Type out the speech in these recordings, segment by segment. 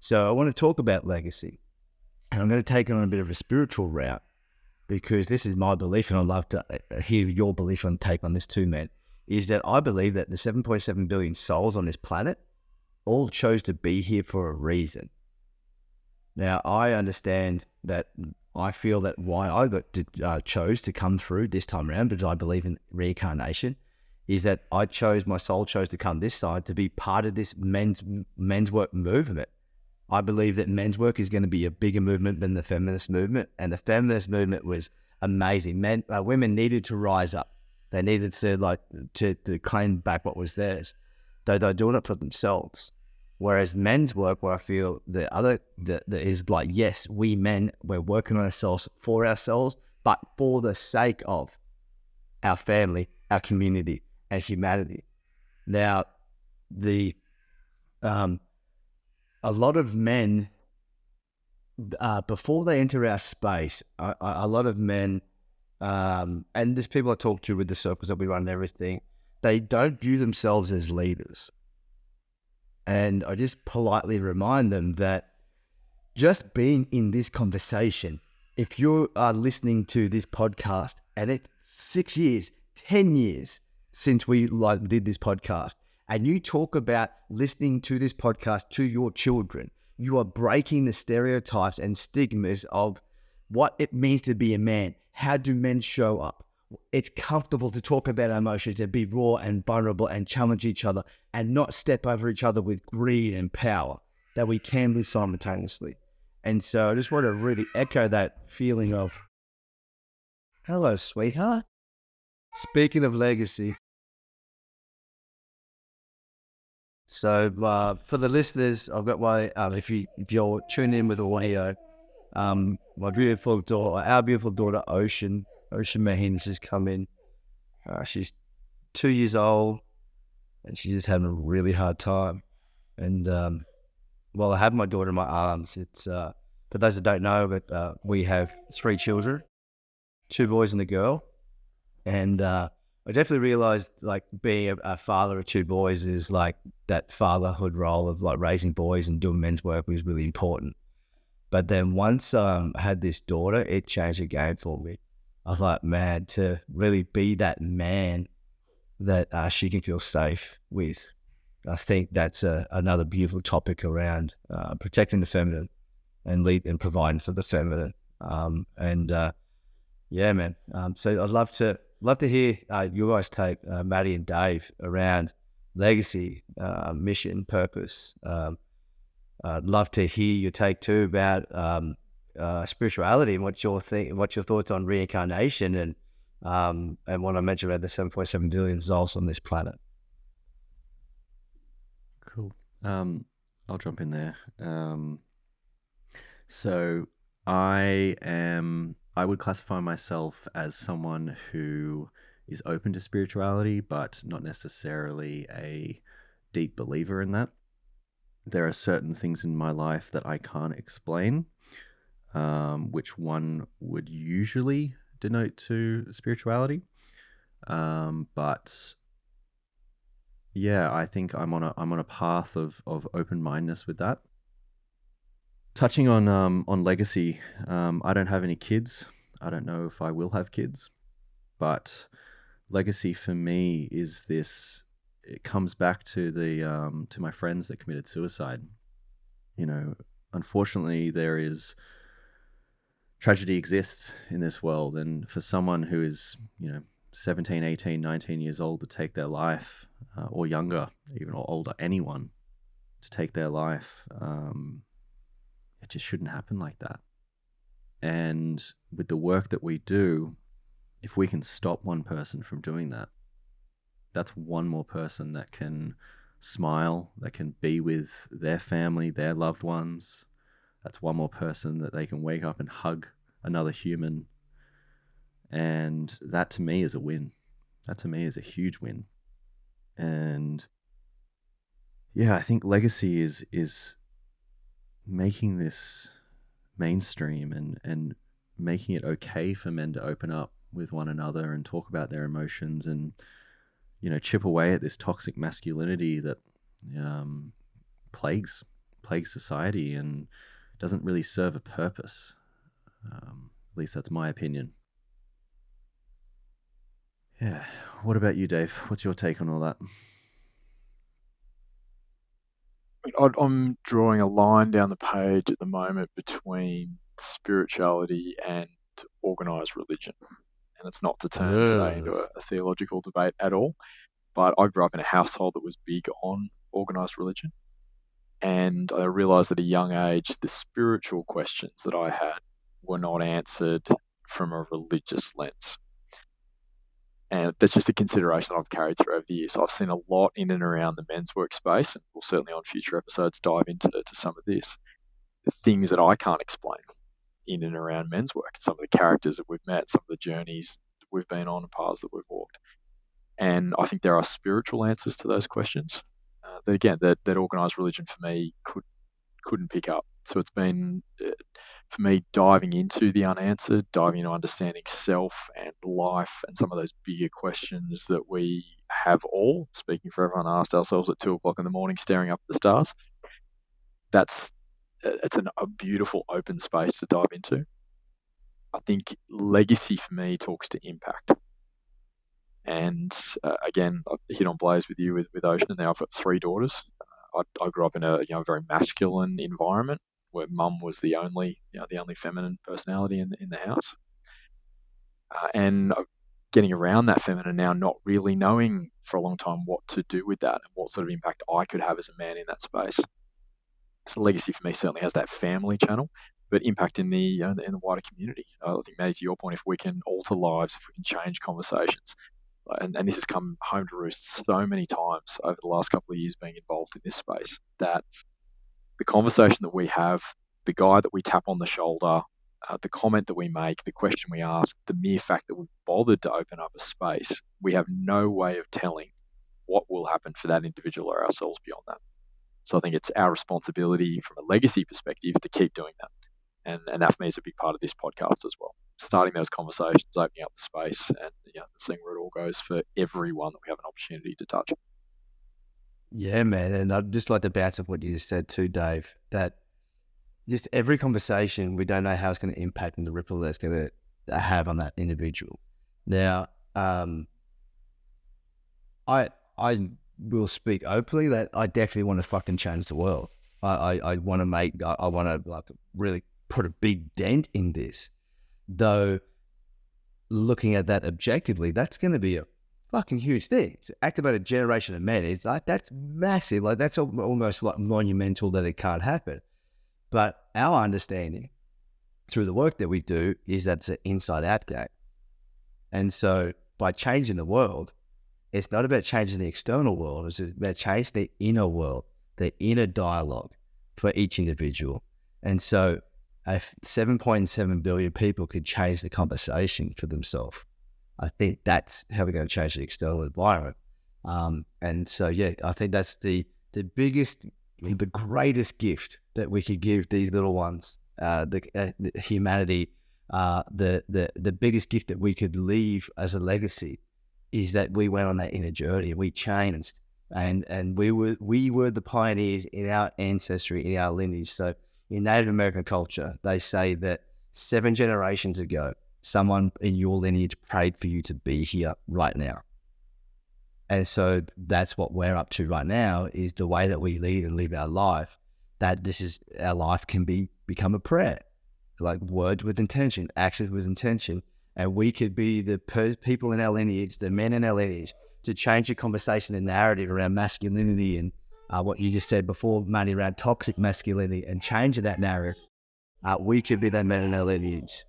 So I want to talk about legacy, and I'm going to take it on a bit of a spiritual route, because this is my belief, and I'd love to hear your belief and take on this too, man, is that I believe that the 7.7 billion souls on this planet all chose to be here for a reason. Now, I understand that I feel that why I chose to come through this time around, because I believe in reincarnation, is that my soul chose to come this side to be part of this men's work movement. I believe that men's work is going to be a bigger movement than the feminist movement, and the feminist movement was amazing. Women needed to rise up. They needed to claim back what was theirs. They're doing it for themselves. Whereas men's work, where I feel that is like, yes, we men, we're working on ourselves for ourselves, but for the sake of our family, our community, and humanity. Now, a lot of men, before they enter our space, a lot of men, and there's people I talk to with the circles that we run and everything, they don't view themselves as leaders. And I just politely remind them that just being in this conversation, if you are listening to this podcast and it's 6 years, 10 years since we did this podcast, and you talk about listening to this podcast to your children, you are breaking the stereotypes and stigmas of what it means to be a man. How do men show up? It's comfortable to talk about our emotions and be raw and vulnerable and challenge each other and not step over each other with greed and power, that we can live simultaneously. And so I just want to really echo that feeling of, hello, sweetheart. Speaking of legacy. So for the listeners, I've got my, if you're tuning in with audio, our beautiful daughter, Ocean Mahin's just come in. She's 2 years old, and she's just having a really hard time. And while I have my daughter in my arms, it's for those that don't know, but we have 3 children, 2 boys and a girl, and I definitely realized being a father of 2 boys is like that fatherhood role of raising boys and doing men's work was really important. But then once I had this daughter, it changed the game for me. I was like, man, to really be that man that she can feel safe with. I think that's another beautiful topic around protecting the feminine and providing for the feminine. Yeah, man. So I'd love to hear you guys take Maddie and Dave around legacy, mission, purpose. I'd love to hear your take too about spirituality and what's your thoughts on reincarnation and what I mentioned about the 7.7 billion souls on this planet. Cool. I'll jump in there. So I would classify myself as someone who is open to spirituality, but not necessarily a deep believer in that. There are certain things in my life that I can't explain, which one would usually denote to spirituality. But yeah, I think I'm on a path of open-mindedness with that. Touching on legacy, I don't have any kids. I don't know if I will have kids, but legacy for me is this. It comes back to to my friends that committed suicide. Unfortunately, tragedy exists in this world, and for someone who is 17, 18, 19 years old to take their life, or younger, even or older, anyone to take their life, it just shouldn't happen like that. And with the work that we do, if we can stop one person from doing that, that's one more person that can smile, that can be with their family, their loved ones. That's one more person that they can wake up and hug another human. And that to me is a win. That to me is a huge win. And yeah, I think legacy is making this mainstream and making it okay for men to open up with one another and talk about their emotions and chip away at this toxic masculinity that plagues plagues society and doesn't really serve a purpose. At least that's my opinion. Yeah. What about you, Dave? What's your take on all that? I'm drawing a line down the page at the moment between spirituality and organized religion. And it's not to turn today into a theological debate at all, but I grew up in a household that was big on organized religion. And I realized at a young age, the spiritual questions that I had were not answered from a religious lens. And that's just a consideration I've carried through over the years. So I've seen a lot in and around the men's workspace, and we'll certainly on future episodes dive into some of this. The things that I can't explain in and around men's work, some of the characters that we've met, some of the journeys that we've been on and paths that we've walked. And I think there are spiritual answers to those questions that organized religion for me couldn't pick up. So it's been, for me, diving into the unanswered, diving into understanding self and life and some of those bigger questions that we have all, speaking for everyone, asked ourselves at 2:00 in the morning, staring up at the stars. It's a beautiful open space to dive into. I think legacy for me talks to impact. And again, I hit on Blaze with you with Ocean, and now I've got 3 daughters. I grew up in a very masculine environment where mum was the only feminine personality in the house, and getting around that feminine now, not really knowing for a long time what to do with that and what sort of impact I could have as a man in that space. So legacy for me certainly has that family channel, but impact in the in the wider community. I think, Maddie, to your point, if we can alter lives, if we can change conversations, and this has come home to roost so many times over the last couple of years being involved in this space, that the conversation that we have, the guy that we tap on the shoulder, the comment that we make, the question we ask, the mere fact that we've bothered to open up a space, we have no way of telling what will happen for that individual or ourselves beyond that. So I think it's our responsibility from a legacy perspective to keep doing that. And that for me is a big part of this podcast as well. Starting those conversations, opening up the space, and seeing where it all goes for everyone that we have an opportunity to touch. Yeah, man. And I'd just like to bounce off what you just said too, Dave, that just every conversation, we don't know how it's going to impact and the ripple that's going to have on that individual. Now, I will speak openly that I definitely want to fucking change the world. I want to really put a big dent in this. Though, looking at that objectively, that's going to be a fucking huge thing. To activate a generation of men, it's like, that's massive. Like, that's almost like monumental that it can't happen. But our understanding through the work that we do is that it's an inside-out game. And so by changing the world, it's not about changing the external world. It's about changing the inner world, the inner dialogue for each individual. And so if 7.7 billion people could change the conversation for themselves, I think that's how we're going to change the external environment. And so, yeah, I think that's the biggest, the greatest gift that we could give these little ones, the humanity. The biggest gift that we could leave as a legacy is that we went on that inner journey. We changed, and we were the pioneers in our ancestry, in our lineage. So in Native American culture, they say that 7 generations ago, someone in your lineage prayed for you to be here right now. And so that's what we're up to right now, is the way that we lead and live our life, that our life can become a prayer, like words with intention, actions with intention. And we could be the people in our lineage, the men in our lineage, to change the conversation and narrative around masculinity and what you just said before, Manny, around toxic masculinity, and change that narrative. We could be that men in our lineage.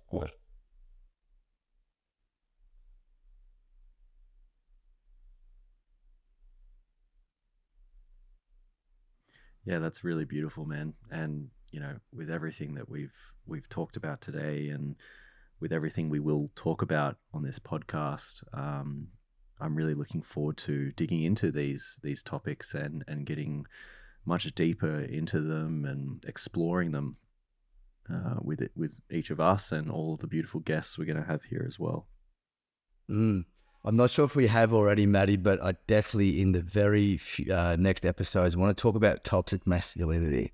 Yeah, that's really beautiful, man. And with everything that we've talked about today, and with everything we will talk about on this podcast, I'm really looking forward to digging into these topics and getting much deeper into them and exploring them with each of us and all of the beautiful guests we're going to have here as well. I'm not sure if we have already, Maddie, but I definitely in the very next episodes want to talk about toxic masculinity.